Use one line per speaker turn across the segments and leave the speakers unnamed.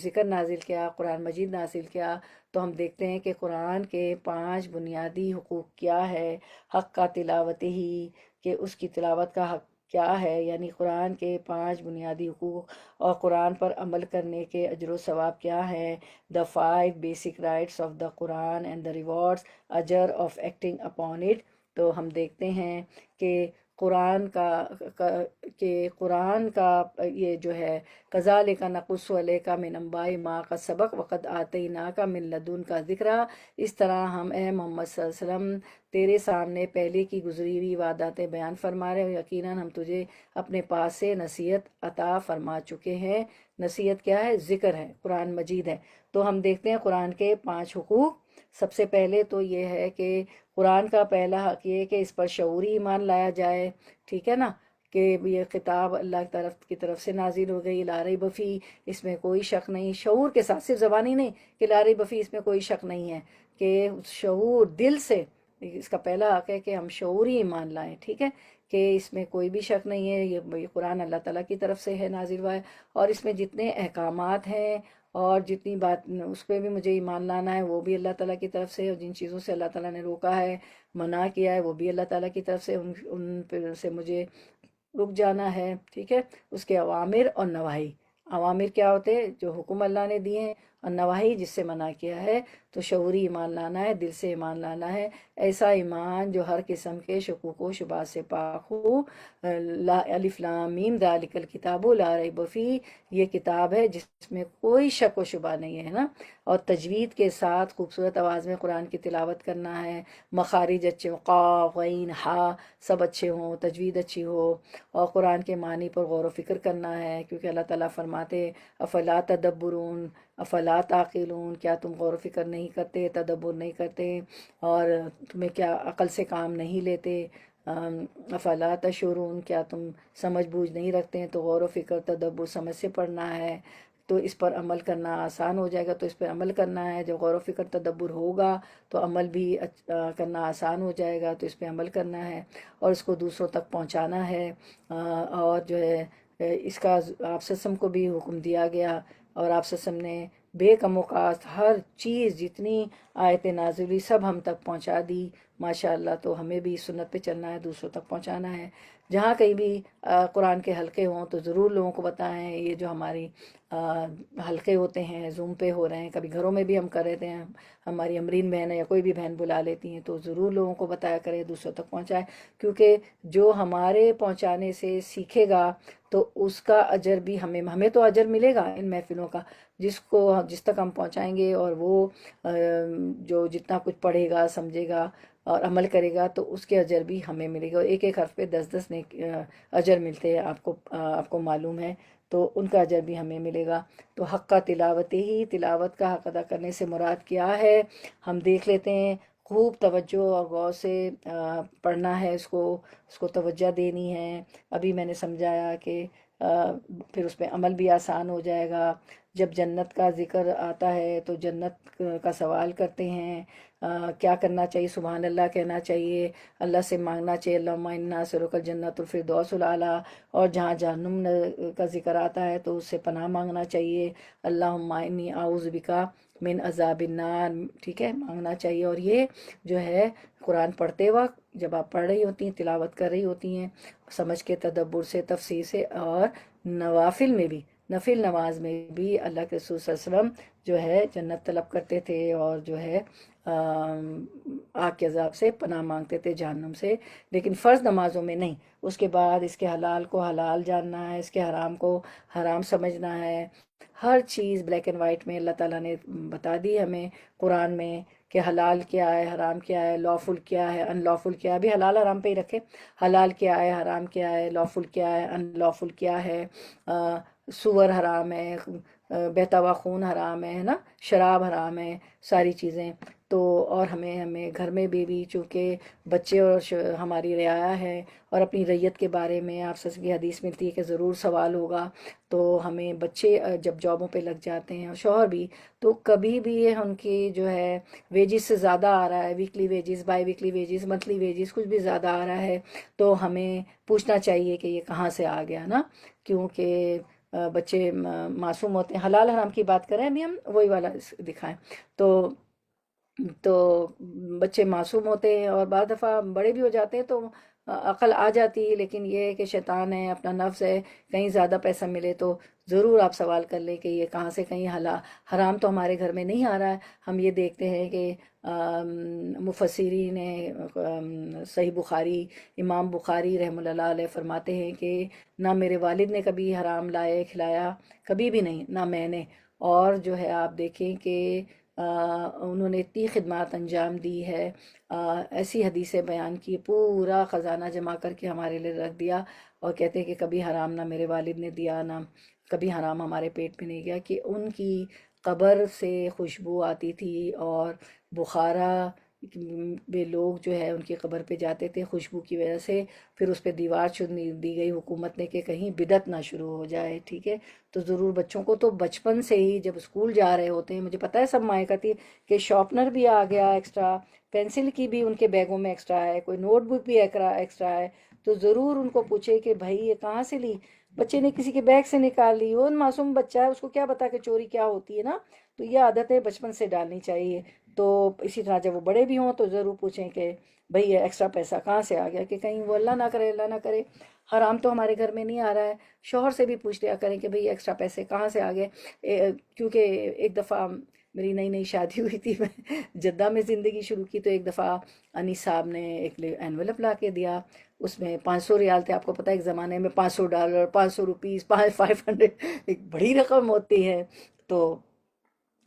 ذکر نازل کیا، قرآن مجید نازل کیا، تو ہم دیکھتے ہیں کہ قرآن کے 5 بنیادی حقوق کیا ہے۔ حق کا تلاوت ہی، کہ اس کی تلاوت کا حق کیا ہے، یعنی قرآن کے 5 بنیادی حقوق اور قرآن پر عمل کرنے کے اجر و ثواب کیا ہے۔ دا 5 basic rights of the Quran and the rewards اجر آف ایکٹنگ اپون اٹ۔ تو ہم دیکھتے ہیں کہ قرآن کا یہ جو ہے کذالک نقص علیک من انباء ما قد سبق وقد آتیناک من لدنک ذکرا، اس طرح ہم اے محمد صلی اللہ علیہ وسلم تیرے سامنے پہلے کی گزری ہوئی وعداتیں بیان فرما رہے ہیں، یقیناً ہم تجھے اپنے پاس سے نصیحت عطا فرما چکے ہیں۔ نصیحت کیا ہے؟ ذکر ہے، قرآن مجید ہے۔ تو ہم دیکھتے ہیں قرآن کے 5 حقوق۔ سب سے پہلے تو یہ ہے کہ قرآن کا پہلا حق یہ ہے کہ اس پر شعوری ایمان لایا جائے، ٹھیک ہے نا، کہ یہ خطاب اللہ کی طرف سے نازل ہو گئی، لا ریب فیہ، اس میں کوئی شک نہیں، شعور کے ساتھ، صرف زبانی نہیں کہ لا ریب فیہ اس میں کوئی شک نہیں ہے، کہ شعور دل سے، اس کا پہلا حق ہے کہ ہم شعوری ایمان لائیں، ٹھیک ہے، کہ اس میں کوئی بھی شک نہیں ہے، یہ قرآن اللہ تعالیٰ کی طرف سے ہے، نازل ہوا ہے، اور اس میں جتنے احکامات ہیں اور جتنی بات اس پہ بھی مجھے ایمان لانا ہے وہ بھی اللہ تعالیٰ کی طرف سے، اور جن چیزوں سے اللہ تعالیٰ نے روکا ہے، منع کیا ہے، وہ بھی اللہ تعالیٰ کی طرف سے، ان پہ سے مجھے رک جانا ہے، ٹھیک ہے۔ اس کے اوامر اور نواہی، اوامر کیا ہوتے ہیں؟ جو حکم اللہ نے دیے ہیں، اور نواہی جس سے منع کیا ہے، تو شعوری ایمان لانا ہے، دل سے ایمان لانا ہے، ایسا ایمان جو ہر قسم کے شکوک و شبہات سے پاک ہو۔ الف لام میم ذالک الکتاب لا ریب فیہ، یہ کتاب ہے جس میں کوئی شک و شبہ نہیں ہے نا، اور تجوید کے ساتھ خوبصورت آواز میں قرآن کی تلاوت کرنا ہے، مخارج اچھے ہوں، قاف غین ہا سب اچھے ہوں، تجوید اچھی ہو، اور قرآن کے معنی پر غور و فکر کرنا ہے، کیونکہ اللہ تعالیٰ فرماتے افلا تدبرون افلا تعقلون، کیا تم غور و فکر نہیں کرتے، تدبر نہیں کرتے، اور تمہیں کیا عقل سے کام نہیں لیتے، افلا تشعرون، کیا تم سمجھ بوجھ نہیں رکھتے ہیں، تو غور و فکر تدبر سمجھ سے پڑھنا ہے، تو اس پر عمل کرنا آسان ہو جائے گا، تو اس پر عمل کرنا ہے، جب غور و فکر تدبر ہوگا تو عمل بھی کرنا آسان ہو جائے گا، تو اس پہ عمل کرنا ہے، اور اس کو دوسروں تک پہنچانا ہے، اور جو ہے اس کا آپ سسم کو بھی حکم دیا گیا، اور آپ سسم نے بے کم اوقات ہر چیز جتنی آیت نازل ہوئی سب ہم تک پہنچا دی، ماشاءاللہ۔ تو ہمیں بھی سنت پہ چلنا ہے، دوسروں تک پہنچانا ہے، جہاں کہیں بھی قرآن کے حلقے ہوں تو ضرور لوگوں کو بتائیں، یہ جو ہماری حلقے ہوتے ہیں زوم پہ ہو رہے ہیں، کبھی گھروں میں بھی ہم کر رہے ہیں، ہماری امرین بہن ہے یا کوئی بھی بہن بلا لیتی ہیں، تو ضرور لوگوں کو بتایا کرے، دوسروں تک پہنچائے، کیونکہ جو ہمارے پہنچانے سے سیکھے گا تو اس کا اجر بھی ہمیں تو اجر ملے گا ان محفلوں کا، جس تک ہم پہنچائیں گے، اور وہ جو جتنا کچھ پڑھے گا سمجھے گا اور عمل کرے گا تو اس کے اجر بھی ہمیں ملے گا، اور ایک ایک حرف پہ 10 اجر ملتے ہیں، آپ کو معلوم ہے، تو ان کا اجر بھی ہمیں ملے گا۔ تو حق کا تلاوت ہی، تلاوت کا حق ادا کرنے سے مراد کیا ہے، ہم دیکھ لیتے ہیں، خوب توجہ اور غور سے پڑھنا ہے، اس کو توجہ دینی ہے، ابھی میں نے سمجھایا کہ پھر اس پہ عمل بھی آسان ہو جائے گا۔ جب جنت کا ذکر آتا ہے تو جنت کا سوال کرتے ہیں، کیا کرنا چاہیے؟ سبحان اللہ کہنا چاہیے، اللہ سے مانگنا چاہیے، اللہم انا نسألک الجنۃ الفردوس الاعلیٰ، اور جہاں جہنم کا ذکر آتا ہے تو اس سے پناہ مانگنا چاہیے، اللہم انی اعوذ بک من عذاب النار، ٹھیک ہے، مانگنا چاہیے۔ اور یہ جو ہے قرآن پڑھتے وقت جب آپ پڑھ رہی ہوتی ہیں، تلاوت کر رہی ہوتی ہیں، سمجھ کے، تدبر سے، تفسیر سے، اور نوافل میں بھی، نفل نماز میں بھی اللہ کے رسول صلی اللہ علیہ وسلم جو ہے جنت طلب کرتے تھے، اور جو ہے آگ کے عذاب سے پناہ مانگتے تھے، جہنم سے، لیکن فرض نمازوں میں نہیں۔ اس کے بعد اس کے حلال کو حلال جاننا ہے، اس کے حرام کو حرام سمجھنا ہے، ہر چیز بلیک اینڈ وائٹ میں اللہ تعالیٰ نے بتا دی ہمیں قرآن میں، کہ حلال کیا ہے، حرام کیا ہے، لافل کیا ہے، ان لافل کیا ہے، ابھی حلال حرام پہ ہی رکھے، حلال کیا ہے، حرام کیا ہے، لافل کیا ہے، ان لافل کیا ہے، سور حرام ہے، بہتا ہوا خون حرام ہے نا، شراب حرام ہے، ساری چیزیں۔ تو اور ہمیں گھر میں بھی چونکہ بچے اور ہماری رعایا ہے، اور اپنی ریت کے بارے میں آپ سے کی حدیث ملتی ہے کہ ضرور سوال ہوگا، تو ہمیں بچے جب جابوں پہ لگ جاتے ہیں، اور شوہر بھی، تو کبھی بھی یہ ان کی جو ہے ویجز سے زیادہ آ رہا ہے، weekly wages, by weekly wages, monthly wages کچھ بھی زیادہ آ رہا ہے، تو ہمیں پوچھنا چاہیے کہ یہ کہاں سے آ گیا نا، کیونکہ بچے معصوم ہوتے ہیں. حلال حرام کی بات کریں ابھی ہم وہی والا دکھائیں. تو تو بچے معصوم ہوتے ہیں اور بعض دفعہ بڑے بھی ہو جاتے ہیں تو عقل آ جاتی ہے، لیکن یہ ہے کہ شیطان ہے، اپنا نفس ہے. کہیں زیادہ پیسہ ملے تو ضرور آپ سوال کر لیں کہ یہ کہاں سے، کہیں حرام تو ہمارے گھر میں نہیں آ رہا ہے. ہم یہ دیکھتے ہیں کہ مفسرین نے صحیح بخاری، امام بخاری رحمہ اللہ علیہ فرماتے ہیں کہ نہ میرے والد نے کبھی حرام لائے کھلایا، کبھی بھی نہیں، نہ میں نے. اور جو ہے آپ دیکھیں کہ انہوں نے اتنی خدمات انجام دی ہے، ایسی حدیثیں بیان کی، پورا خزانہ جمع کر کے ہمارے لیے رکھ دیا. اور کہتے ہیں کہ کبھی حرام نہ میرے والد نے دیا، نہ کبھی حرام ہمارے پیٹ میں نہیں گیا. کہ ان کی قبر سے خوشبو آتی تھی، اور بخارا میں لوگ جو ہے ان کی قبر پہ جاتے تھے خوشبو کی وجہ سے. پھر اس پہ دیوار چنی دی گئی حکومت نے کہ کہیں بدعت نہ شروع ہو جائے. ٹھیک ہے، تو ضرور بچوں کو تو بچپن سے ہی جب اسکول جا رہے ہوتے ہیں، مجھے پتا ہے سب مائیں کہتی ہے کہ شارپنر بھی آ گیا ایکسٹرا، پینسل کی بھی ان کے بیگوں میں ایکسٹرا ہے، کوئی نوٹ بک بھی ایکسٹرا ہے. تو ضرور ان کو پوچھے کہ بھائی یہ کہاں سے لی. بچے نے کسی کے بیگ سے نکال لی، وہ معصوم بچہ ہے، اس کو کیا پتا کہ چوری کیا ہوتی ہے نا. تو یہ عادتیں بچپن سے ڈالنی چاہیے. تو اسی طرح جب وہ بڑے بھی ہوں تو ضرور پوچھیں کہ بھئی یہ ایکسٹرا پیسہ کہاں سے آ گیا، کہ کہیں وہ اللہ نہ کرے، اللہ نہ کرے حرام تو ہمارے گھر میں نہیں آ رہا ہے. شوہر سے بھی پوچھ لیا کریں کہ بھئی ایکسٹرا پیسے کہاں سے آ گئے. کیونکہ ایک دفعہ میری نئی نئی شادی ہوئی تھی، میں جدہ میں زندگی شروع کی، تو ایک دفعہ انیس صاحب نے ایک انویلپ لا کے دیا. اس میں 500 ریال تھے. آپ کو پتہ ہے ایک زمانے میں $500، 500 روپیز، 500 ایک بڑی رقم ہوتی ہے. تو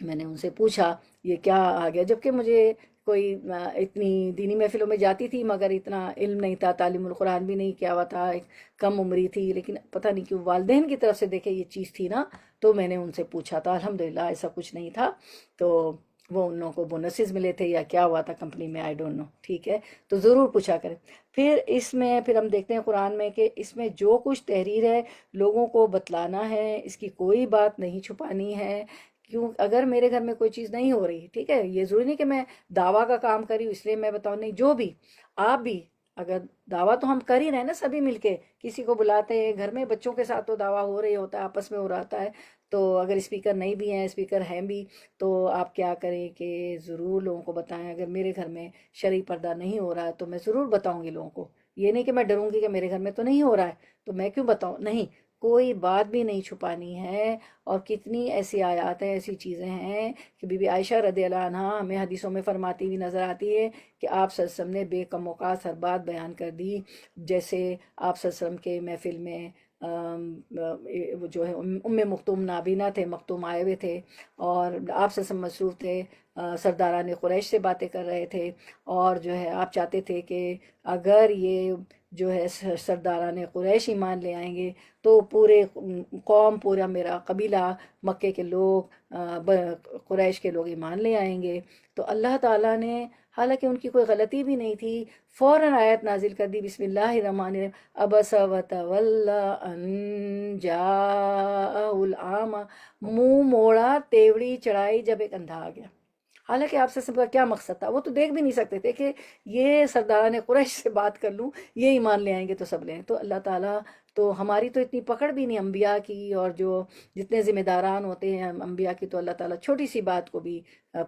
میں نے ان سے پوچھا یہ کیا آ گیا، جبکہ مجھے کوئی اتنی دینی محفلوں میں جاتی تھی مگر اتنا علم نہیں تھا، تعلیم القرآن بھی نہیں کیا ہوا تھا، ایک کم عمری تھی. لیکن پتہ نہیں کیوں والدین کی طرف سے دیکھے یہ چیز تھی نا، تو میں نے ان سے پوچھا تھا. الحمدللہ ایسا کچھ نہیں تھا. تو وہ ان لوگوں کو بونسز ملے تھے یا کیا ہوا تھا کمپنی میں، آئی ڈونٹ نو. ٹھیک ہے، تو ضرور پوچھا کریں. پھر ہم دیکھتے ہیں قرآن میں کہ اس میں جو کچھ تحریر ہے لوگوں کو بتلانا ہے، اس کی کوئی بات نہیں چھپانی ہے. کیوں اگر میرے گھر میں کوئی چیز نہیں ہو رہی، ٹھیک ہے، یہ ضروری نہیں کہ میں دعویٰ کا کام کری ہوں اس لیے میں بتاؤں، نہیں، جو بھی آپ بھی اگر دعویٰ تو ہم کر ہی رہے ہیں نا سبھی مل کے، کسی کو بلاتے ہیں گھر میں، بچوں کے ساتھ تو دعویٰ ہو رہی ہوتا ہے، آپس میں ہو رہا ہے. تو اگر اسپیکر نہیں بھی ہیں، اسپیکر ہیں بھی، تو آپ کیا کریں کہ ضرور لوگوں کو بتائیں. اگر میرے گھر میں شرعی پردہ نہیں ہو رہا ہے تو میں ضرور بتاؤں گی لوگوں کو. یہ نہیں کہ میں ڈروں گی کہ میرے گھر میں تو نہیں ہو رہا ہے تو میں کیوں بتاؤں، نہیں، کوئی بات بھی نہیں چھپانی ہے. اور کتنی ایسی آیات ہیں، ایسی چیزیں ہیں کہ بی بی عائشہ رضی اللہ عنہ ہمیں حدیثوں میں فرماتی ہوئی نظر آتی ہے کہ آپ صلی اللہ علیہ وسلم نے بے کم اوقات ہر بات بیان کر دی. جیسے آپ صلی اللہ علیہ وسلم کے محفل میں وہ جو ہے ام مکتوم نابینا تھے، مکتوم آئے ہوئے تھے، اور آپ صلی اللہ علیہ وسلم مصروف تھے، سرداران قریش سے باتیں کر رہے تھے. اور جو ہے آپ چاہتے تھے کہ اگر یہ جو ہے سرداران قریش ایمان لے آئیں گے تو پورے قوم، پورا میرا قبیلہ، مکے کے لوگ، قریش کے لوگ ایمان لے آئیں گے. تو اللہ تعالیٰ نے، حالانکہ ان کی کوئی غلطی بھی نہیں تھی، فوراً آیت نازل کر دی، بسم اللہ الرحمن الرحیم، ابس وتولی ان جاءہ الاعمی، منہ موڑا، تیوڑی چڑھائی جب ایک اندھا آ گیا. حالانکہ آپ سے سب کا کیا مقصد تھا، وہ تو دیکھ بھی نہیں سکتے تھے کہ یہ سرداران قریش سے بات کر لوں، یہ ایمان لے آئیں گے تو سب لیں. تو اللہ تعالیٰ تو ہماری تو اتنی پکڑ بھی نہیں انبیاء کی، اور جو جتنے ذمہ داران ہوتے ہیں انبیاء کی، تو اللہ تعالیٰ چھوٹی سی بات کو بھی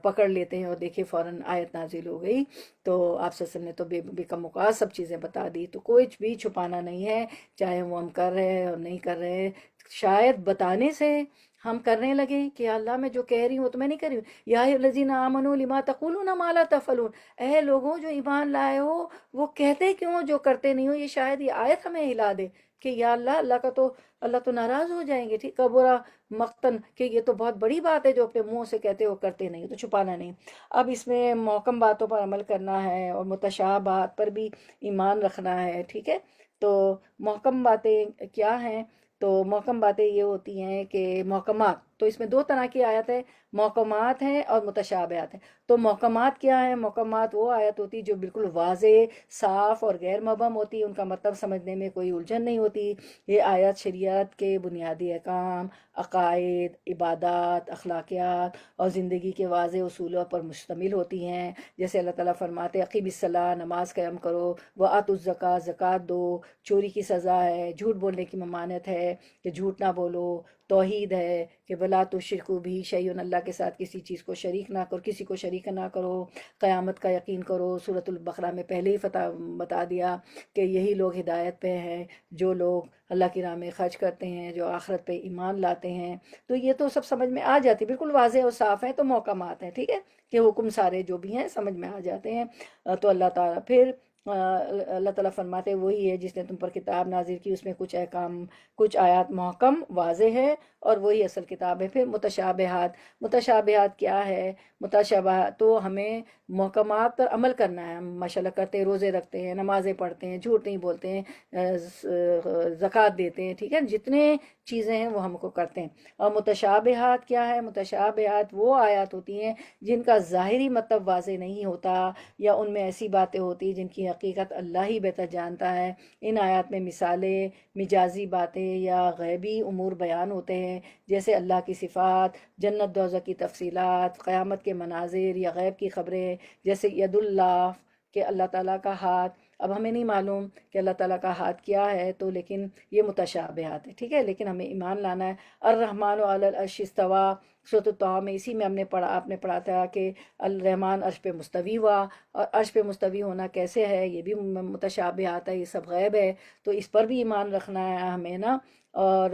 پکڑ لیتے ہیں. اور دیکھیں فوراً آیت نازل ہو گئی. تو آپ صلی اللہ علیہ وسلم نے تو بے کم اوقات سب چیزیں بتا دی. تو کوئی بھی چھپانا نہیں ہے، چاہے وہ ہم کر رہے ہیں اور نہیں کر رہے ہیں. شاید بتانے سے ہم کرنے لگیں کہ یا اللہ میں جو کہہ رہی ہوں وہ تو میں نہیں کر رہی ہوں. یا ایھا الذین آمنوا لما تقولون ما لا تفعلون، اے لوگوں جو ایمان لائے ہو وہ کہتے کیوں جو کرتے نہیں ہو. یہ شاید یہ آیت ہمیں ہلا دے کہ یا اللہ تو ناراض ہو جائیں گے. ٹھیک، کبرا مقتن، کہ یہ تو بہت بڑی بات ہے جو اپنے منہ سے کہتے ہو کرتے نہیں ہو. تو چھپانا نہیں. اب اس میں محکم باتوں پر عمل کرنا ہے اور متشابہ بات پر بھی ایمان رکھنا ہے. ٹھیک ہے، تو محکم باتیں کیا ہیں؟ تو محکم باتیں یہ ہوتی ہیں کہ محکمات تو اس میں دو طرح کی آیت ہے، محکمات ہیں اور متشابہات ہیں۔ تو محکمات کیا ہیں؟ محکمات وہ آیت ہوتی ہے جو بالکل واضح، صاف اور غیر مبہم ہوتی ہے، ان کا مطلب سمجھنے میں کوئی الجھن نہیں ہوتی۔ یہ آیت شریعت کے بنیادی احکام، عقائد، عبادات، اخلاقیات اور زندگی کے واضح اصولوں پر مشتمل ہوتی ہیں۔ جیسے اللہ تعالیٰ فرماتے ہیں اقیم الصلاۃ، نماز قائم کرو، وآتوا الزکوٰۃ، زکوٰۃ دو، چوری کی سزا ہے، جھوٹ بولنے کی ممانعت ہے کہ جھوٹ نہ بولو، توحید ہے کہ ولا تشرکوا بہ شیئا، اللہ کے ساتھ کسی چیز کو شریک نہ کرو، کسی کو شریک نہ کرو، قیامت کا یقین کرو۔ سورۃ البقرہ میں پہلے ہی بتا دیا کہ یہی لوگ ہدایت پہ ہیں جو لوگ اللہ کی راہ میں خرچ کرتے ہیں، جو آخرت پہ ایمان لاتے ہیں۔ تو یہ تو سب سمجھ میں آ جاتی، بالکل واضح اور صاف ہیں، تو محکمات ہیں، ٹھیک ہے، کہ حکم سارے جو بھی ہیں سمجھ میں آ جاتے ہیں۔ تو اللہ تعالیٰ پھر اللہ تعالیٰ فرماتے ہیں وہی ہے جس نے تم پر کتاب نازل کی، اس میں کچھ احکام، کچھ آیات محکم واضح ہے، اور وہی اصل کتاب ہے۔ پھر متشابہات، متشابہات کیا ہے؟ متشابہات تو ہمیں محکمات پر عمل کرنا ہے، ہم ماشاءاللہ کرتے ہیں، روزے رکھتے ہیں، نمازیں پڑھتے ہیں، جھوٹ نہیں بولتے ہیں، زکوٰۃ دیتے ہیں، ٹھیک ہے، جتنے چیزیں ہیں وہ ہم کو کرتے ہیں۔ اور متشابہات کیا ہے؟ متشابہات وہ آیات ہوتی ہیں جن کا ظاہری مطلب واضح نہیں ہوتا، یا ان میں ایسی باتیں ہوتی جن کی حقیقت اللہ ہی بہتر جانتا ہے۔ ان آیات میں مثالیں، مجازی باتیں یا غیبی امور بیان ہوتے ہیں، جیسے اللہ کی صفات، جنت دوزخ کی تفصیلات، قیامت کے مناظر یا غیب کی خبریں، جیسے ید اللہ کہ اللہ تعالیٰ کا ہاتھ۔ اب ہمیں نہیں معلوم کہ اللہ تعالیٰ کا ہاتھ کیا ہے، تو لیکن یہ متشابہات ہے، ٹھیک ہے، لیکن ہمیں ایمان لانا ہے۔ الرحمن علی العرش استویٰ، سورۃ الطٰہٰ میں اسی میں ہم نے پڑھا، آپ نے پڑھا تھا کہ الرحمن عرش پہ مستوی ہوا، اور عرش پہ مستوی ہونا کیسے ہے یہ بھی متشابہات ہے، یہ سب غیب ہے، تو اس پر بھی ایمان رکھنا ہے ہمیں نا۔ اور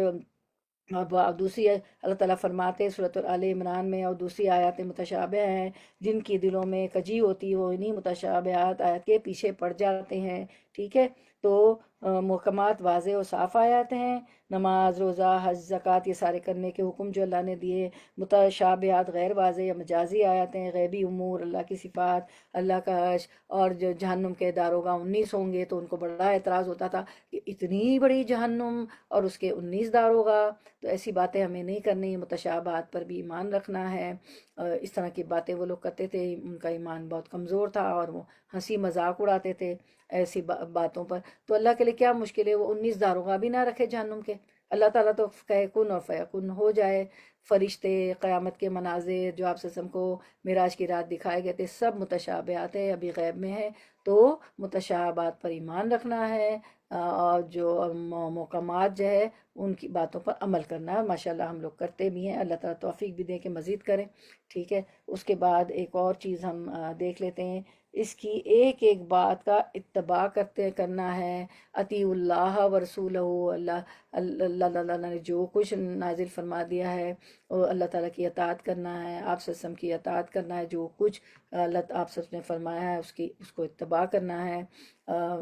دوسری اللہ تعالیٰ فرماتے ہیں سورۃ آل عمران میں، اور دوسری آیات متشابہ ہیں جن کی دلوں میں کجی ہوتی ہے، وہ انہی متشابہات آیات کے پیچھے پڑ جاتے ہیں، ٹھیک ہے۔ تو محکمات واضح و صاف آیات ہیں، نماز، روزہ، حج، زکوٰۃ، یہ سارے کرنے کے حکم جو اللہ نے دیے۔ متشابہات غیر واضح یا مجازی آیات ہیں، غیبی امور، اللہ کی صفات، اللہ کا عرش، اور جو جہنم کے داروغہ 19 ہوں گے، تو ان کو بڑا اعتراض ہوتا تھا کہ اتنی بڑی جہنم اور اس کے 19 داروغہ، تو ایسی باتیں ہمیں نہیں کرنی، متشابہات پر بھی ایمان رکھنا ہے۔ اس طرح کی باتیں وہ لوگ کرتے تھے، ان کا ایمان بہت کمزور تھا، اور وہ ہنسی مذاق اڑاتے تھے ایسی باتوں پر۔ تو اللہ کے لیے کیا مشکل ہے، وہ 19 داروغہ بھی نہ رکھے جہنم کے، اللہ تعالیٰ تو کہے کن اور فیکن ہو جائے۔ فرشتے، قیامت کے مناظر جو آپ وسلم کو معراج کی رات دکھائے گئے تھے، سب متشابہات ہے، ابھی غیب میں ہے، تو متشابہات پر ایمان رکھنا ہے، اور جو محکمات جو ہے ان کی باتوں پر عمل کرنا ہے۔ ماشاءاللہ ہم لوگ کرتے بھی ہیں، اللہ تعالیٰ توفیق بھی دے کہ مزید کریں، ٹھیک ہے۔ اس کے بعد ایک اور چیز ہم دیکھ لیتے ہیں، اس کی ایک ایک بات کا اتباع کرنا ہے۔ اطیعوا اللہ و رسولہ، اللہ نے جو کچھ نازل فرما دیا ہے، اور اللہ تعالیٰ کی اطاعت کرنا ہے، آپ صلی اللہ علیہ وسلم کی اطاعت کرنا ہے، جو کچھ اللہ آپ صلی اللہ علیہ وسلم نے فرمایا ہے اس کو اتباع کرنا ہے،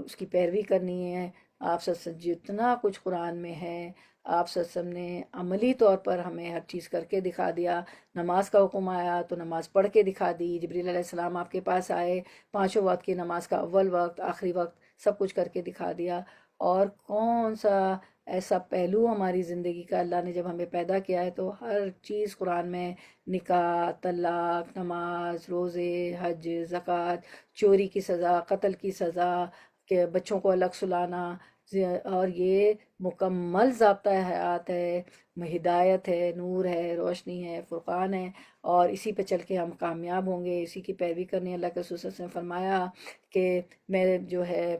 اس کی پیروی کرنی ہے۔ آپ صلی اللہ علیہ وسلم جتنا کچھ قرآن میں ہے، آپ صلی اللہ علیہ وسلم نے عملی طور پر ہمیں ہر چیز کر کے دکھا دیا۔ نماز کا حکم آیا تو نماز پڑھ کے دکھا دی، جبریل علیہ السلام آپ کے پاس آئے، پانچوں وقت کی نماز کا اول وقت، آخری وقت، سب کچھ کر کے دکھا دیا۔ اور کون سا ایسا پہلو ہماری زندگی کا اللہ نے جب ہمیں پیدا کیا ہے تو ہر چیز قرآن میں، نکاح، طلاق، نماز، روزے، حج، زکوٰۃ، چوری کی سزا، قتل کی سزا، کہ بچوں کو الگ سلانا، اور یہ مکمل ضابطہ حیات ہے، ہدایت ہے، نور ہے، روشنی ہے، فرقان ہے، اور اسی پہ چل کے ہم کامیاب ہوں گے، اسی کی پیروی کرنی ہے۔ اللہ کے رسول صلی اللہ علیہ وسلم نے فرمایا کہ میں جو ہے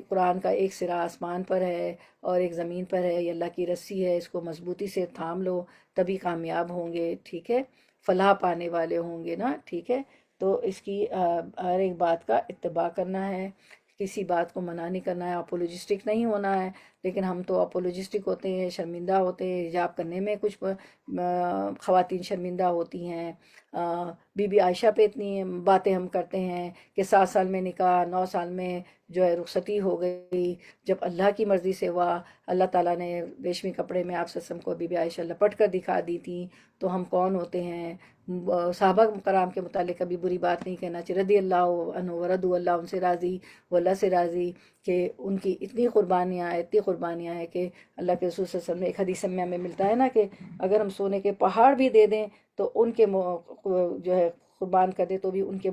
قرآن کا ایک سرا آسمان پر ہے اور ایک زمین پر ہے، یہ اللہ کی رسی ہے، اس کو مضبوطی سے تھام لو تبھی کامیاب ہوں گے، ٹھیک ہے، فلاح پانے والے ہوں گے نا، ٹھیک ہے۔ تو اس کی ہر ایک بات کا اتباع کرنا ہے، کسی بات کو منع نہیں کرنا ہے، اپولوجسٹک نہیں ہونا ہے۔ لیکن ہم تو اپولوجسٹک ہوتے ہیں، شرمندہ ہوتے ہیں، حجاب کرنے میں کچھ خواتین شرمندہ ہوتی ہیں۔ بی بی عائشہ پہ اتنی باتیں ہم کرتے ہیں کہ 7 سال میں نکاح، 9 سال میں جو ہے رخصتی ہو گئی، جب اللہ کی مرضی سے ہوا۔ اللہ تعالیٰ نے ریشمی کپڑے میں آپ صلی اللہ علیہ وسلم کو بی بی عائشہ لپٹ کر دکھا دی تھی، تو ہم کون ہوتے ہیں؟ صحابہ کرام کے متعلق کبھی بری بات نہیں کہنا چاہیے، رضی اللہ عنہ ورضوا اللہ، ان سے راضی، وہ اللہ سے راضی، کہ ان کی اتنی قربانیاں ہیں کہ اللہ کے رسول صلی اللہ علیہ وسلم نے ایک حدیث میں ہمیں ملتا ہے نا کہ اگر ہم سونے کے پہاڑ بھی دے دیں تو ان کے جو ہے قربان کر دے تو بھی ان کے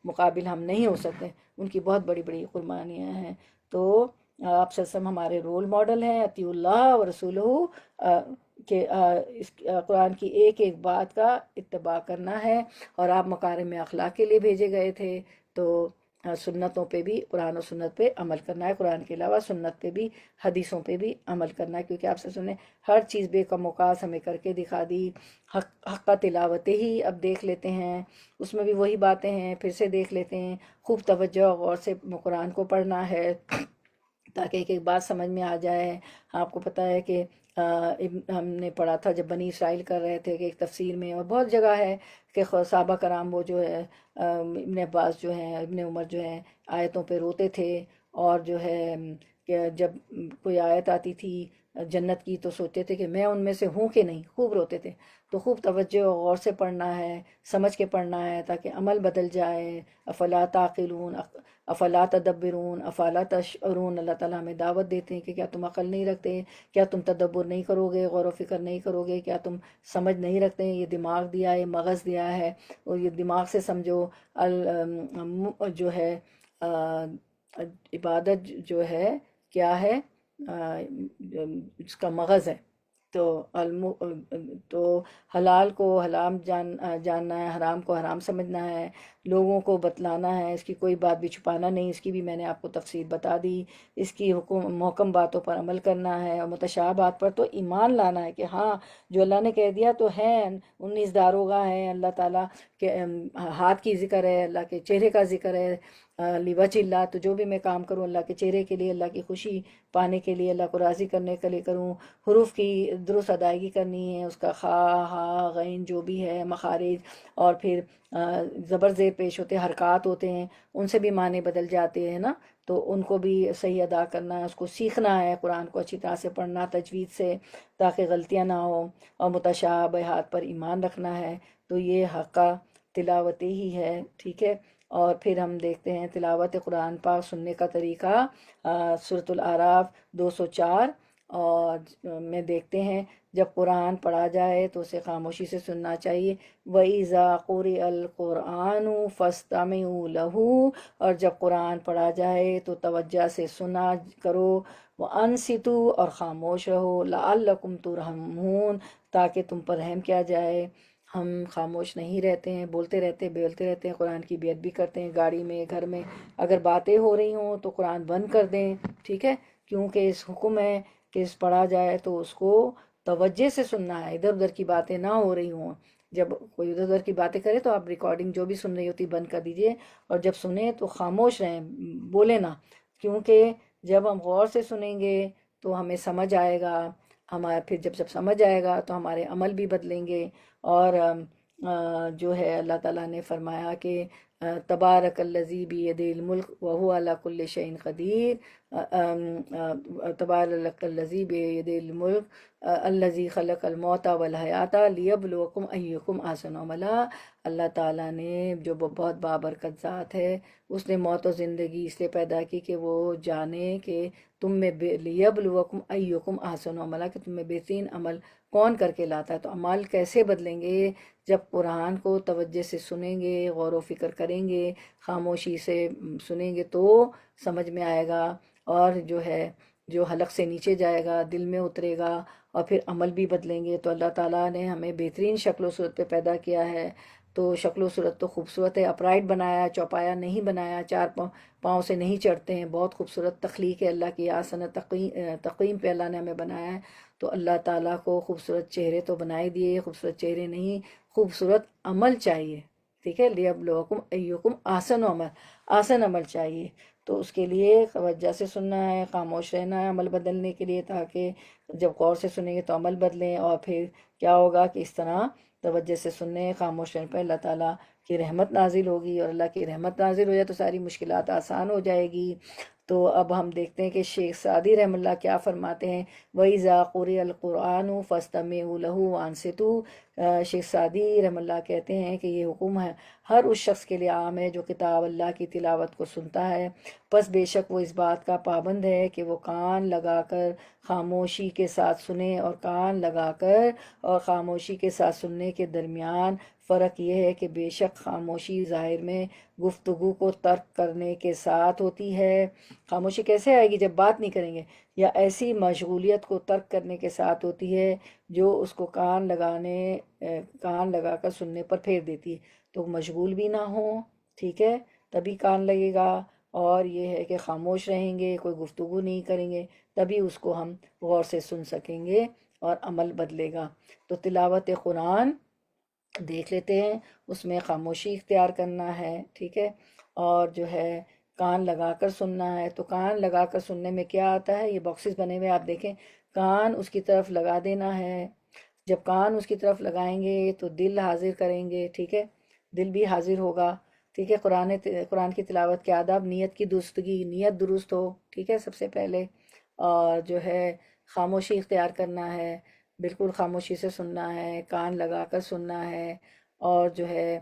مقابل ہم نہیں ہو سکتے، ان کی بہت بڑی بڑی قربانیاں ہیں۔ تو آپ صلی اللہ علیہ وسلم ہمارے رول ماڈل ہیں، اطیع اللہ و رسولہ، کہ اس قرآن کی ایک ایک بات کا اتباع کرنا ہے، اور آپ مکارم اخلاق کے لیے بھیجے گئے تھے، تو سنتوں پہ بھی، قرآن و سنت پہ عمل کرنا ہے، قرآن کے علاوہ سنت پہ بھی، حدیثوں پہ بھی عمل کرنا ہے، کیونکہ آپ سے سنیں ہر چیز بے کم وقاص ہمیں کر کے دکھا دی۔ حق کا تلاوت ہی اب دیکھ لیتے ہیں، اس میں بھی وہی باتیں ہیں، پھر سے دیکھ لیتے ہیں، خوب توجہ اور غور سے قرآن کو پڑھنا ہے تاکہ ایک ایک بات سمجھ میں آ جائے۔ آپ کو پتہ ہے کہ ہم نے پڑھا تھا جب بنی اسرائیل کر رہے تھے کہ ایک تفسیر میں، اور بہت جگہ ہے کہ صحابہ کرام وہ جو ہے ابن عباس جو ہیں، ابن عمر جو ہیں، آیتوں پہ روتے تھے، اور جو ہے کہ جب کوئی آیت آتی تھی جنت کی تو سوچتے تھے کہ میں ان میں سے ہوں کہ نہیں، خوب روتے تھے۔ تو خوب توجہ اور غور سے پڑھنا ہے، سمجھ کے پڑھنا ہے تاکہ عمل بدل جائے۔ افلا تعقلون، افلا تدبرون، افلا تشعرون، اللہ تعالیٰ ہمیں دعوت دیتے ہیں کہ کیا تم عقل نہیں رکھتے، کیا تم تدبر نہیں کرو گے، غور و فکر نہیں کرو گے، کیا تم سمجھ نہیں رکھتے ہیں؟ یہ دماغ دیا ہے، یہ مغز دیا ہے، اور یہ دماغ سے سمجھو۔ جو ہے عبادت جو ہے کیا ہے، اس کا مغز ہے۔ تو تو حلال کو حرام جاننا ہے، حرام کو حرام سمجھنا ہے، لوگوں کو بتلانا ہے، اس کی کوئی بات بھی چھپانا نہیں، اس کی بھی میں نے آپ کو تفصیل بتا دی۔ اس کی محکم باتوں پر عمل کرنا ہے، اور متشابہ بات پر تو ایمان لانا ہے کہ ہاں جو اللہ نے کہہ دیا تو ہے، 19 داروغہ ہیں، اللہ تعالیٰ کے ہاتھ کی ذکر ہے، اللہ کے چہرے کا ذکر ہے، لِوَجْهِ اللہ، تو جو بھی میں کام کروں اللہ کے چہرے کے لیے، اللہ کی خوشی پانے کے لیے، اللہ کو راضی کرنے کے لیے کروں۔ حروف کی درست ادائیگی کرنی ہے، اس کا خا ہا غین جو بھی ہے مخارج، اور پھر زبر زیر پیش ہوتے ہیں، حرکات ہوتے ہیں، ان سے بھی معنی بدل جاتے ہیں نا، تو ان کو بھی صحیح ادا کرنا ہے، اس کو سیکھنا ہے، قرآن کو اچھی طرح سے پڑھنا تجوید سے تاکہ غلطیاں نہ ہوں، اور متشابہات پر ایمان رکھنا ہے۔ تو یہ حق کا تلاوت ہی ہے، ٹھیک ہے۔ اور پھر ہم دیکھتے ہیں تلاوت قرآن پاک سننے کا طریقہ، سورۃ الاعراف 204 اور میں دیکھتے ہیں جب قرآن پڑھا جائے تو اسے خاموشی سے سننا چاہیے۔ وَإِذَا قُرِئَ الْقُرْآنُ فَاسْتَمِعُوا لَهُ، اور جب قرآن پڑھا جائے تو توجہ سے سنا کرو۔ وَأَنصِتُوا، اور خاموش رہو۔ لَعَلَّكُمْ تُرْحَمُونَ، تاکہ تم پر رحم کیا جائے۔ ہم خاموش نہیں رہتے ہیں، بولتے رہتے ہیں، قرآن کی بیعت بھی کرتے ہیں، گاڑی میں، گھر میں اگر باتیں ہو رہی ہوں تو قرآن بند کر دیں، ٹھیک ہے، کیونکہ اس حکم ہے کہ اس پڑھا جائے تو اس کو توجہ سے سننا ہے، ادھر ادھر کی باتیں نہ ہو رہی ہوں۔ جب کوئی ادھر ادھر کی باتیں کرے تو آپ ریکارڈنگ جو بھی سن رہی ہوتی بند کر دیجئے، اور جب سنیں تو خاموش رہیں، بولیں نہ، کیونکہ جب ہم غور سے سنیں گے تو ہمیں سمجھ آئے گا، ہمارا پھر جب سمجھ آئے گا تو ہمارے عمل بھی بدلیں گے۔ اور جو ہے اللہ تعالیٰ نے فرمایا کہ تبارک الذی بیدہ الملک وہو علی کل شیء قدیر، تبارک الذی بیدہ الملک الذی خلق الموت والحیات لیبلوکم ایکم احسن عملا۔ اللہ تعالیٰ نے جو بہت بابرکت ذات ہے، اس نے موت و زندگی اس لیے پیدا کی کہ وہ جانے کہ تم میں لیبلوکم ایکم احسن عملا، کہ تم میں بہترین عمل کون کر کے لاتا ہے۔ تو عمل کیسے بدلیں گے؟ جب قرآن کو توجہ سے سنیں گے، غور و فکر کریں گے، خاموشی سے سنیں گے تو سمجھ میں آئے گا، اور جو ہے جو حلق سے نیچے جائے گا، دل میں اترے گا، اور پھر عمل بھی بدلیں گے۔ تو اللہ تعالیٰ نے ہمیں بہترین شکل و صورت پہ پیدا کیا ہے، تو شکل و صورت تو خوبصورت ہے، اپرائٹ بنایا، چوپایا نہیں بنایا، چار پاؤں سے نہیں چڑھتے ہیں، بہت خوبصورت تخلیق ہے اللہ کی، آسن تقویم پہ اللہ نے ہمیں بنایا ہے۔ تو اللہ تعالیٰ کو خوبصورت چہرے تو بنائے دیے، خوبصورت چہرے نہیں، خوبصورت عمل چاہیے، ٹھیک ہے، لیبلوکم ایکم احسن عمل، آسن عمل چاہیے۔ تو اس کے لیے توجہ سے سننا ہے، خاموش رہنا ہے عمل بدلنے کے لیے، تاکہ جب غور سے سنیں گے تو عمل بدلیں، اور پھر کیا ہوگا کہ اس طرح توجہ سے سننے، خاموش رہنے پہ اللہ تعالیٰ کی رحمت نازل ہوگی، اور اللہ کی رحمت نازل ہو جائے تو ساری مشکلات آسان ہو جائے گی۔ تو اب ہم دیکھتے ہیں کہ شیخ سعدی رحم اللہ کیا فرماتے ہیں، وَإِذَا قُرِئَ الْقُرْآنُ فَاسْتَمِعُوا لَهُ وَأَنصِتُوا۔ شیخ سعدی رحم اللہ کہتے ہیں کہ یہ حکم ہے ہر اس شخص کے لیے عام ہے جو کتاب اللہ کی تلاوت کو سنتا ہے، پس بے شک وہ اس بات کا پابند ہے کہ وہ کان لگا کر خاموشی کے ساتھ سنے، اور کان لگا کر اور خاموشی کے ساتھ سننے کے درمیان فرق یہ ہے کہ بے شک خاموشی ظاہر میں گفتگو کو ترک کرنے کے ساتھ ہوتی ہے۔ خاموشی کیسے آئے گی؟ جب بات نہیں کریں گے، یا ایسی مشغولیت کو ترک کرنے کے ساتھ ہوتی ہے جو اس کو کان لگا کر سننے پر پھیر دیتی ہے۔ تو مشغول بھی نہ ہو، ٹھیک ہے، تبھی کان لگے گا، اور یہ ہے کہ خاموش رہیں گے، کوئی گفتگو نہیں کریں گے، تبھی اس کو ہم غور سے سن سکیں گے اور عمل بدلے گا۔ تو تلاوت قرآن دیکھ لیتے ہیں، اس میں خاموشی اختیار کرنا ہے، ٹھیک ہے، اور جو ہے کان لگا کر سننا ہے۔ تو کان لگا کر سننے میں کیا آتا ہے؟ یہ باکسز بنے ہوئے آپ دیکھیں، کان اس کی طرف لگا دینا ہے۔ جب کان اس کی طرف لگائیں گے تو دل حاضر کریں گے، ٹھیک ہے، دل بھی حاضر ہوگا، ٹھیک ہے۔ قرآن کی تلاوت کے آداب، نیت کی درستگی، نیت درست ہو، ٹھیک ہے، سب سے پہلے، اور جو ہے خاموشی اختیار کرنا ہے، بالکل خاموشی سے سننا ہے، کان لگا کر سننا ہے، اور جو ہے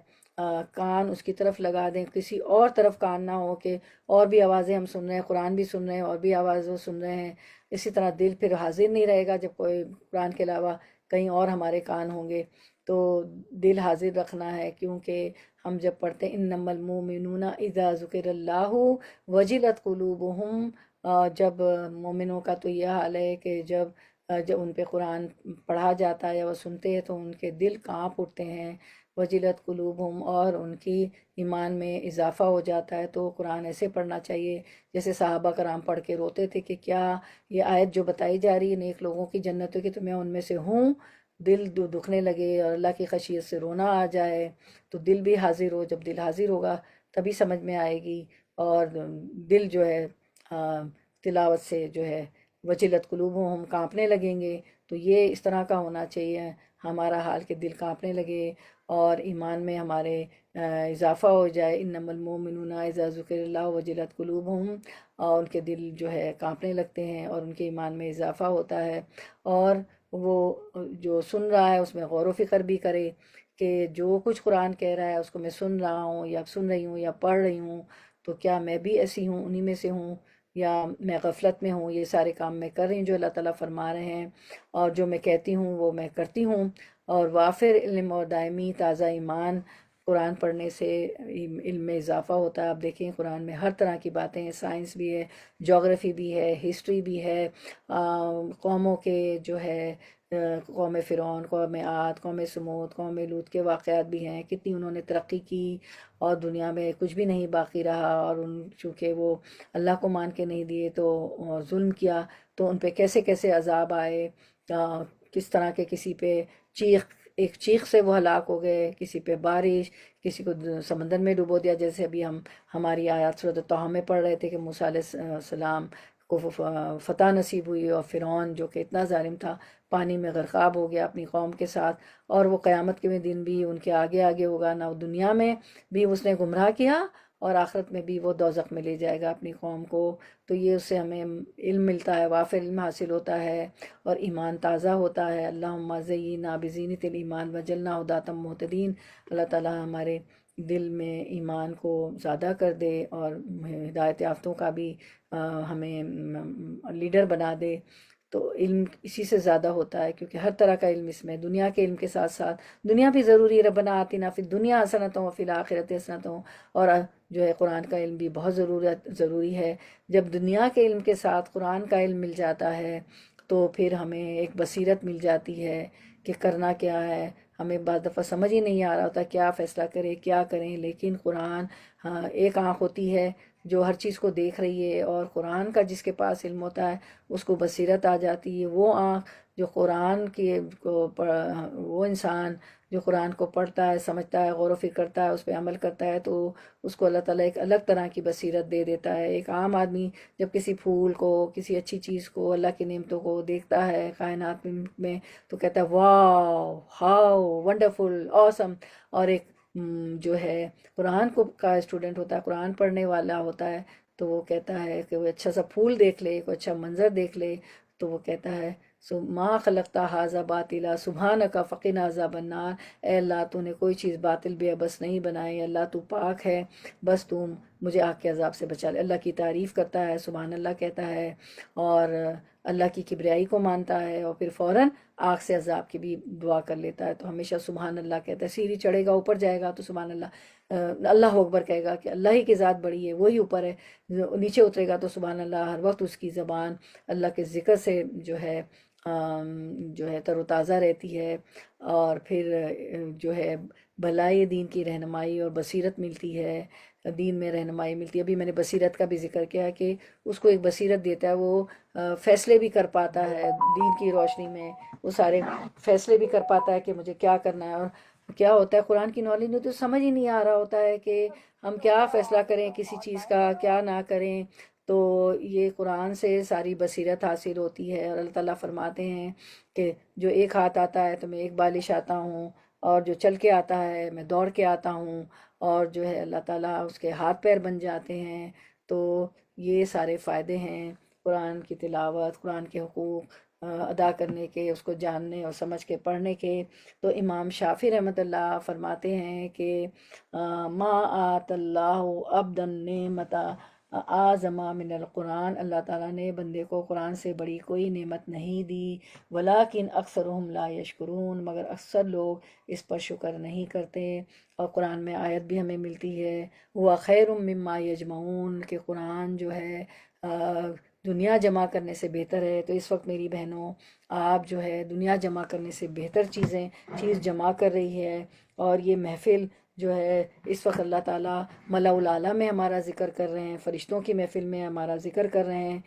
کان اس کی طرف لگا دیں، کسی اور طرف کان نہ ہو کہ اور بھی آوازیں ہم سن رہے ہیں، قرآن بھی سن رہے ہیں اور بھی آوازیں سن رہے ہیں، اسی طرح دل پھر حاضر نہیں رہے گا جب کوئی قرآن کے علاوہ کہیں اور ہمارے کان ہوں گے۔ تو دل حاضر رکھنا ہے، کیونکہ ہم جب پڑھتے ہیں انما المؤمنون اذا ذکر اللہ وجلت قلوبہم، جب مومنوں کا تو یہ حال ہے کہ جب ان پہ قرآن پڑھا جاتا ہے یا وہ سنتے ہیں تو ان کے دل کانپ اٹھتے ہیں، وجلت قلوبہم، اور ان کی ایمان میں اضافہ ہو جاتا ہے۔ تو قرآن ایسے پڑھنا چاہیے جیسے صحابہ کرام پڑھ کے روتے تھے کہ کیا یہ آیت جو بتائی جا رہی ہے نیک لوگوں کی جنتوں کی، تو میں ان میں سے ہوں، دل دکھنے لگے اور اللہ کی خشیت سے رونا آ جائے، تو دل بھی حاضر ہو۔ جب دل حاضر ہوگا تبھی سمجھ میں آئے گی، اور دل جو ہے تلاوت سے جو ہے وجلت قلوبہم، ہم کانپنے لگیں گے۔ تو یہ اس طرح کا ہونا چاہیے ہمارا حال کہ دل کانپنے لگے اور ایمان میں ہمارے اضافہ ہو جائے۔ انما المؤمنون اذا ذکر اللہ وجلت قلوبہم، اور ان کے دل جو ہے کانپنے لگتے ہیں اور ان کے ایمان میں اضافہ ہوتا ہے، اور وہ جو سن رہا ہے اس میں غور و فکر بھی کرے کہ جو کچھ قرآن کہہ رہا ہے اس کو میں سن رہا ہوں یا سن رہی ہوں یا پڑھ رہی ہوں، تو کیا میں بھی ایسی ہوں، انہی میں سے ہوں، یا میں غفلت میں ہوں، یہ سارے کام میں کر رہی ہوں جو اللہ تعالیٰ فرما رہے ہیں، اور جو میں کہتی ہوں وہ میں کرتی ہوں۔ اور وافر علم اور دائمی تازہ ایمان، قرآن پڑھنے سے علم میں اضافہ ہوتا ہے۔ آپ دیکھیں قرآن میں ہر طرح کی باتیں ہیں، سائنس بھی ہے، جغرافی بھی ہے، ہسٹری بھی ہے، قوموں کے جو ہے قوم فرعون، قوم عاد، قوم سمود، قوم لوط کے واقعات بھی ہیں، کتنی انہوں نے ترقی کی اور دنیا میں کچھ بھی نہیں باقی رہا، اور چونکہ وہ اللہ کو مان کے نہیں دیے تو ظلم کیا، تو ان پہ کیسے کیسے عذاب آئے، کس طرح کے کسی پہ ایک چیخ سے وہ ہلاک ہو گئے، کسی پہ بارش، کسی کو سمندر میں ڈبو دیا، جیسے ابھی ہم ہماری آیات سورۃ طہ میں پڑھ رہے تھے کہ موسیٰ علیہ السلام کو فتح نصیب ہوئی، اور فرعون جو کہ اتنا ظالم تھا پانی میں غرقاب ہو گیا اپنی قوم کے ساتھ، اور وہ قیامت کے دن بھی ان کے آگے آگے ہوگا، نہ دنیا میں بھی اس نے گمراہ کیا اور آخرت میں بھی وہ دوزخ میں لے جائے گا اپنی قوم کو۔ تو یہ اس سے ہمیں علم ملتا ہے، وافر علم حاصل ہوتا ہے، اور ایمان تازہ ہوتا ہے۔ اللہم زینا بزینت الایمان وجعلنا ہداۃ مہتدین۔ اللہ تعالیٰ ہمارے دل میں ایمان کو زیادہ کر دے اور ہدایت یافتوں کا بھی ہمیں لیڈر بنا دے۔ تو علم اسی سے زیادہ ہوتا ہے، کیونکہ ہر طرح کا علم اس میں، دنیا کے علم کے ساتھ ساتھ دنیا بھی ضروری ہے، ربنا آتنا فی الدنیا حسنۃ وفی الآخرۃ حسنۃ، اور جو ہے قرآن کا علم بھی بہت ضروری ہے۔ جب دنیا کے علم کے ساتھ قرآن کا علم مل جاتا ہے تو پھر ہمیں ایک بصیرت مل جاتی ہے کہ کرنا کیا ہے۔ ہمیں بعض دفعہ سمجھ ہی نہیں آ رہا ہوتا کیا فیصلہ کرے، کیا کریں، لیکن قرآن، ہاں، ایک آنکھ ہوتی ہے جو ہر چیز کو دیکھ رہی ہے، اور قرآن کا جس کے پاس علم ہوتا ہے اس کو بصیرت آ جاتی ہے۔ وہ آنکھ جو قرآن وہ انسان جو قرآن کو پڑھتا ہے، سمجھتا ہے، غور و فکر کرتا ہے، اس پہ عمل کرتا ہے، تو اس کو اللہ تعالیٰ ایک الگ طرح کی بصیرت دے دیتا ہے۔ ایک عام آدمی جب کسی پھول کو، کسی اچھی چیز کو، اللہ کی نعمتوں کو دیکھتا ہے کائنات میں، تو کہتا ہے واو، ہاؤ ونڈرفل، آسم، اور ایک جو ہے قرآن کو کا اسٹوڈنٹ ہوتا ہے، قرآن پڑھنے والا ہوتا ہے، تو وہ کہتا ہے کہ وہ اچھا سا پھول دیکھ لے، کوئی اچھا منظر دیکھ لے، تو وہ کہتا ہے سو ما خلقتا ھذا باطلا سبحانک فقنا عذاب النار، اے اللہ تو نے کوئی چیز باطل بھی بس نہیں بنائی، اللہ تو پاک ہے، بس تم مجھے آگ کے عذاب سے بچا لے۔ اللہ کی تعریف کرتا ہے، سبحان اللہ کہتا ہے، اور اللہ کی کبریائی کو مانتا ہے، اور پھر فوراً آگ سے عذاب کی بھی دعا کر لیتا ہے۔ تو ہمیشہ سبحان اللہ کہتا ہے، سیڑھی چڑھے گا اوپر جائے گا تو سبحان اللہ، اللہ اکبر کہے گا کہ اللہ ہی کی ذات بڑی ہے، وہی اوپر ہے، نیچے اترے گا تو سبحان اللہ، ہر وقت اس کی زبان اللہ کے ذکر سے جو ہے تر و تازہ رہتی ہے، اور پھر جو ہے بھلائی دین کی رہنمائی اور بصیرت ملتی ہے، دین میں رہنمائی ملتی ہے۔ ابھی میں نے بصیرت کا بھی ذکر کیا کہ اس کو ایک بصیرت دیتا ہے، وہ فیصلے بھی کر پاتا ہے دین کی روشنی میں، وہ سارے فیصلے بھی کر پاتا ہے کہ مجھے کیا کرنا ہے، اور کیا ہوتا ہے قرآن کی نالج میں تو سمجھ ہی نہیں آ رہا ہوتا ہے کہ ہم کیا فیصلہ کریں کسی چیز کا، کیا نہ کریں، تو یہ قرآن سے ساری بصیرت حاصل ہوتی ہے۔ اور اللہ تعالیٰ فرماتے ہیں کہ جو ایک ہاتھ آتا ہے تو میں ایک بالش آتا ہوں، اور جو چل کے آتا ہے میں دوڑ کے آتا ہوں، اور جو ہے اللہ تعالیٰ اس کے ہاتھ پیر بن جاتے ہیں۔ تو یہ سارے فائدے ہیں قرآن کی تلاوت، قرآن کے حقوق ادا کرنے کے، اس کو جاننے اور سمجھ کے پڑھنے کے۔ تو امام شافعی رحمۃ اللہ فرماتے ہیں کہ ما آت اللہ عبدا نعمتا اعظم من القرآن، اللہ تعالیٰ نے بندے کو قرآن سے بڑی کوئی نعمت نہیں دی، ولیکن اکثرهم لا یشکرون، مگر اکثر لوگ اس پر شکر نہیں کرتے۔ اور قرآن میں آیت بھی ہمیں ملتی ہے، وہ خیر مما یجمعون، کہ قرآن جو ہے دنیا جمع کرنے سے بہتر ہے۔ تو اس وقت میری بہنوں، آپ جو ہے دنیا جمع کرنے سے بہتر چیز جمع کر رہی ہے، اور یہ محفل جو ہے اس وقت اللہ تعالیٰ ملاء الاعلیٰ میں ہمارا ذکر کر رہے ہیں، فرشتوں کی محفل میں ہمارا ذکر کر رہے ہیں،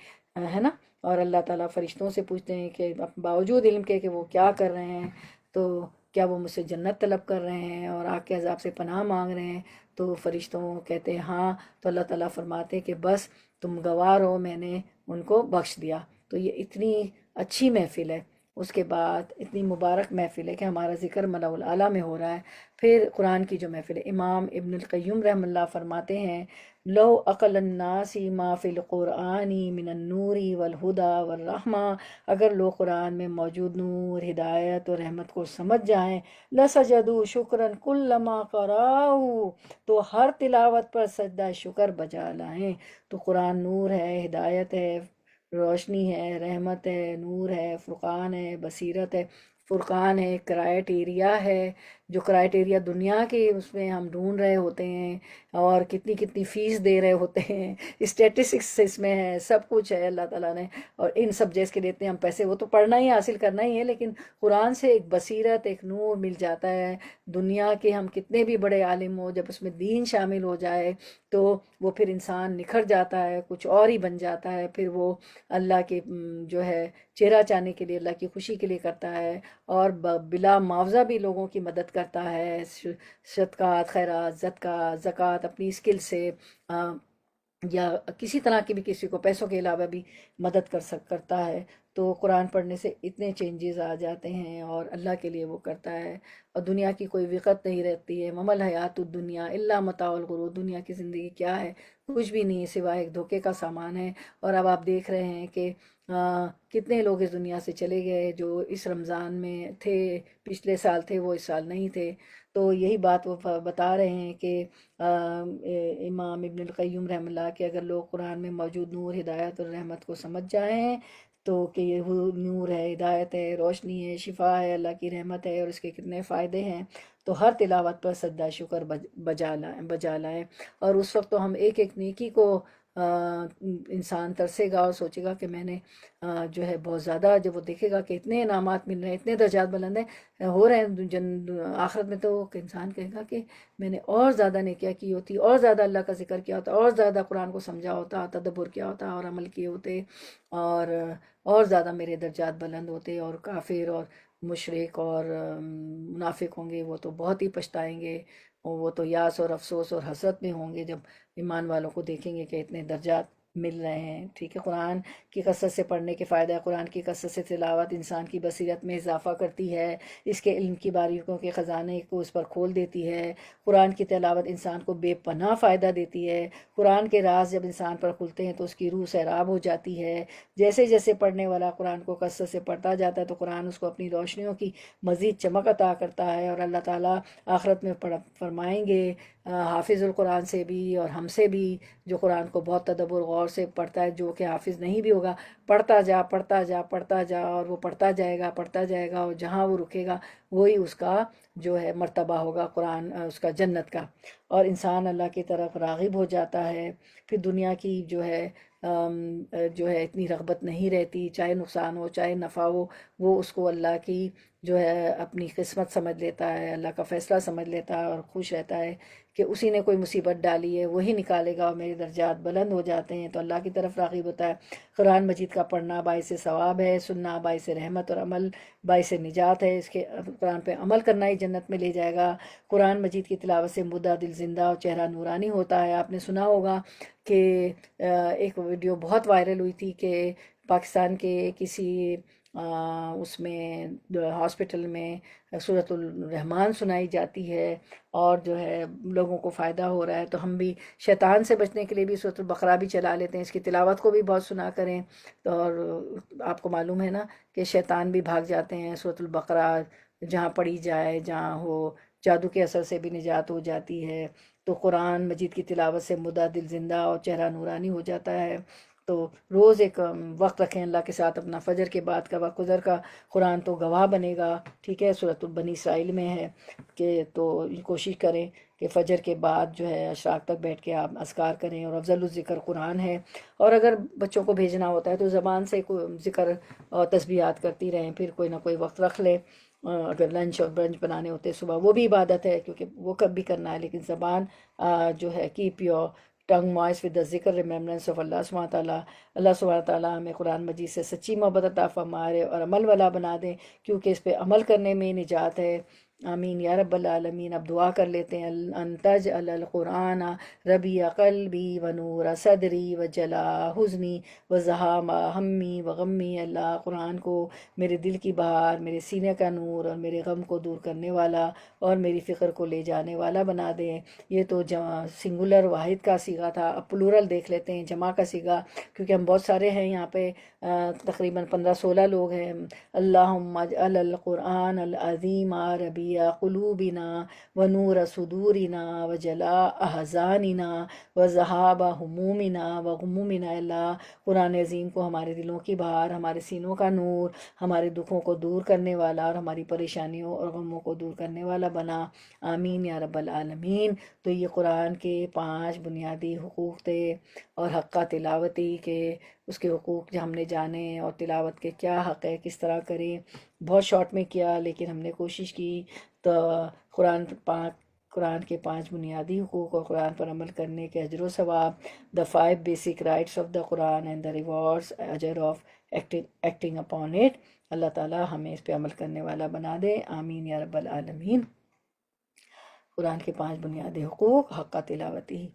ہے نا، اور اللہ تعالیٰ فرشتوں سے پوچھتے ہیں کہ باوجود علم کے کہ وہ کیا کر رہے ہیں، تو کیا وہ مجھ سے جنت طلب کر رہے ہیں اور آگ کے عذاب سے پناہ مانگ رہے ہیں؟ تو فرشتوں کہتے ہیں ہاں، تو اللہ تعالیٰ فرماتے ہیں کہ بس تم گواہ ہو، میں نے ان کو بخش دیا۔ تو یہ اتنی اچھی محفل ہے، اس کے بعد اتنی مبارک محفل ہے کہ ہمارا ذکر ملاء الاعلیٰ میں ہو رہا ہے۔ پھر قرآن کی جو محفل ہے، امام ابن القیم رحم اللہ فرماتے ہیں لو عقل الناس ما فی القرآن من النور والہدى والرحمہ، اگر لوگ قرآن میں موجود نور، ہدایت اور رحمت کو سمجھ جائیں، لسجدوا شکرا کلما قرأوا، تو ہر تلاوت پر سجدہ شکر بجا لائیں۔ تو قرآن نور ہے، ہدایت ہے، روشنی ہے، رحمت ہے، نور ہے، فرقان ہے، بصیرت ہے۔ فرقان ہے، کرائٹیریا ہے، جو کرائٹیریا دنیا کے اس میں ہم ڈھونڈ رہے ہوتے ہیں، اور کتنی کتنی فیس دے رہے ہوتے ہیں، اسٹیٹسٹکس اس میں ہے، سب کچھ ہے اللہ تعالیٰ نے، اور ان سبجیکٹس کے دیتے ہیں ہم پیسے، وہ تو پڑھنا ہی حاصل کرنا ہی ہے، لیکن قرآن سے ایک بصیرت، ایک نور مل جاتا ہے۔ دنیا کے ہم کتنے بھی بڑے عالم ہو، جب اس میں دین شامل ہو جائے تو وہ پھر انسان نکھر جاتا ہے، کچھ اور ہی بن جاتا ہے، پھر وہ اللہ کے جو ہے چہرہ چاہنے کے لیے، اللہ کی خوشی کے لیے کرتا ہے، اور بلا معاوضہ بھی لوگوں کی مدد کرتا ہے، صدقات، خیرات، زکوٰۃ اپنی اسکل سے، یا کسی طرح کی بھی کسی کو پیسوں کے علاوہ بھی مدد کرتا ہے۔ تو قرآن پڑھنے سے اتنے چینجز آ جاتے ہیں، اور اللہ کے لیے وہ کرتا ہے، اور دنیا کی کوئی وقت نہیں رہتی ہے۔ ممل حیات الدنیا الا متاع الغرور، دنیا کی زندگی کیا ہے؟ کچھ بھی نہیں سوائے ایک دھوکے کا سامان ہے۔ اور اب آپ دیکھ رہے ہیں کہ کتنے لوگ اس دنیا سے چلے گئے جو اس رمضان میں تھے، پچھلے سال تھے، وہ اس سال نہیں تھے۔ تو یہی بات وہ بتا رہے ہیں کہ امام ابن القیم رحم اللہ کہ اگر لوگ قرآن میں موجود نور، ہدایت اور رحمت کو سمجھ جائیں، تو کہ یہ وہ نور ہے، ہدایت ہے، روشنی ہے، شفا ہے، اللہ کی رحمت ہے، اور اس کے کتنے فائدے ہیں، تو ہر تلاوت پر سجدہ شکر بجا لائیں۔ اور اس وقت تو ہم ایک ایک نیکی کو انسان ترسے گا اور سوچے گا کہ میں نے جو ہے بہت زیادہ، جب وہ دیکھے گا کہ اتنے انعامات مل رہے ہیں، اتنے درجات بلند ہو رہے ہیں آخرت میں، تو انسان کہے گا کہ میں نے اور زیادہ نیکیاں کی ہوتی، اور زیادہ اللہ کا ذکر کیا ہوتا، اور زیادہ قرآن کو سمجھا ہوتا، تدبر کیا ہوتا، اور عمل کیے ہوتے، اور زیادہ میرے درجات بلند ہوتے۔ اور کافر اور مشرک اور منافق ہوں گے، وہ تو بہت ہی پچھتائیں گے، اور وہ تو یاس اور افسوس اور حسرت میں ہوں گے جب ایمان والوں کو دیکھیں گے کہ اتنے درجات مل رہے ہیں، ٹھیک ہے۔ قرآن کی کثرت سے پڑھنے کے فائدہ ہے، قرآن کی کثرت سے تلاوت انسان کی بصیرت میں اضافہ کرتی ہے، اس کے علم کی باریکیوں کے خزانے کو اس پر کھول دیتی ہے۔ قرآن کی تلاوت انسان کو بے پناہ فائدہ دیتی ہے۔ قرآن کے راز جب انسان پر کھلتے ہیں تو اس کی روح سیراب ہو جاتی ہے۔ جیسے جیسے پڑھنے والا قرآن کو کثرت سے پڑھتا جاتا ہے تو قرآن اس کو اپنی روشنیوں کی مزید چمک عطا کرتا ہے، اور اللہ تعالیٰ آخرت میں فرمائیں گے حافظ القرآن سے بھی اور ہم سے بھی، جو قرآن کو بہت تدبر غور سے پڑھتا ہے، جو کہ حافظ نہیں بھی ہوگا، پڑھتا جا پڑھتا جا پڑھتا جا، اور وہ پڑھتا جائے گا، اور جہاں وہ رکے گا وہی اس کا جو ہے مرتبہ ہوگا، قرآن اس کا جنت کا، اور انسان اللہ کی طرف راغب ہو جاتا ہے۔ پھر دنیا کی جو ہے اتنی رغبت نہیں رہتی، چاہے نقصان ہو چاہے نفع ہو، وہ اس کو اللہ کی جو ہے اپنی قسمت سمجھ لیتا ہے، اللہ کا فیصلہ سمجھ لیتا ہے، اور خوش رہتا ہے کہ اسی نے کوئی مصیبت ڈالی ہے وہی نکالے گا، اور میرے درجات بلند ہو جاتے ہیں، تو اللہ کی طرف راغب ہوتا ہے۔ قرآن مجید کا پڑھنا باعث ثواب ہے، سننا باعث رحمت، اور عمل باعث نجات ہے۔ اس کے قرآن پہ عمل کرنا ہی جنت میں لے جائے گا۔ قرآن مجید کی تلاوت سے مردہ دل زندہ اور چہرہ نورانی ہوتا ہے۔ آپ نے سنا ہوگا کہ ایک ویڈیو بہت وائرل ہوئی تھی کہ پاکستان کے کسی اس میں ہاسپٹل میں سورۃ الرحمن سنائی جاتی ہے، اور جو ہے لوگوں کو فائدہ ہو رہا ہے، تو ہم بھی شیطان سے بچنے کے لیے بھی سورۃ البقرہ بھی چلا لیتے ہیں، اس کی تلاوت کو بھی بہت سنا کریں، اور آپ کو معلوم ہے نا کہ شیطان بھی بھاگ جاتے ہیں سورۃ البقرہ جہاں پڑھی جائے، جہاں ہو جادو کے اثر سے بھی نجات ہو جاتی ہے۔ تو قرآن مجید کی تلاوت سے مردہ دل زندہ اور چہرہ نورانی ہو جاتا ہے۔ تو روز ایک وقت رکھیں اللہ کے ساتھ، اپنا فجر کے بعد کا وقت گزر کا قرآن تو گواہ بنے گا، ٹھیک ہے۔ سورۃ بنی اسرائیل میں ہے کہ تو کوشش کریں کہ فجر کے بعد جو ہے اشراق تک بیٹھ کے آپ اذکار کریں، اور افضل الذکر قرآن ہے، اور اگر بچوں کو بھیجنا ہوتا ہے تو زبان سے ذکر اور تسبیحات کرتی رہیں، پھر کوئی نہ کوئی وقت رکھ لیں، اگر لنچ اور برنچ بنانے ہوتے ہیں صبح، وہ بھی عبادت ہے کیونکہ وہ کب بھی کرنا ہے، لیکن زبان جو ہے keep your tongue moist with the ذکر ریممبرنس آف اللہ سبحانہ تعالیٰ۔ اللہ سبحانہ تعالیٰ ہمیں قرآن مجید سے سچی محبت عطا فرمائے اور عمل والا بنا دیں، کیونکہ اس پہ عمل کرنے میں نجات ہے۔ آمین یا رب العالمین۔ اب دعا کر لیتے ہیں، ان تجعل القرآن ربیع قلبی ونور صدری وجلاء حزنی وذہاب ہمی وغمی۔ اللہ قرآن کو میرے دل کی بہار، میرے سینے کا نور، اور میرے غم کو دور کرنے والا، اور میری فکر کو لے جانے والا بنا دیں۔ یہ تو سنگولر واحد کا صیغہ تھا، اب پلورل دیکھ لیتے ہیں، جمع کا صیغہ، کیونکہ ہم بہت سارے ہیں یہاں پہ، تقریباً 15-16 لوگ ہیں۔ اللہم اجعل القرآن العظیم ربیع قلوبنا ونور صدورنا وجلاء احزاننا وذہاب ہمومنا وغمومنا۔ اللہ قرآن عظیم کو ہمارے دلوں کی بہار، ہمارے سینوں کا نور، ہمارے دکھوں کو دور کرنے والا، اور ہماری پریشانیوں اور غموں کو دور کرنے والا بنا۔ آمین یا رب العالمین۔ تو یہ قرآن کے 5 بنیادی حقوق تھے، اور حق تلاوتی کے اس کے حقوق جو ہم نے جانے، اور تلاوت کے کیا حق ہے، کس طرح کریں، بہت شارٹ میں کیا، لیکن ہم نے کوشش کی۔ تو قرآن کے 5 بنیادی حقوق اور قرآن پر عمل کرنے کے اجر و ثواب، the 5 basic rights of the Quran and the rewards اجر of acting upon it۔ اللہ تعالیٰ ہمیں اس پہ عمل کرنے والا بنا دے، آمین یا رب العالمین۔ قرآن کے 5 بنیادی حقوق، حق تلاوتی۔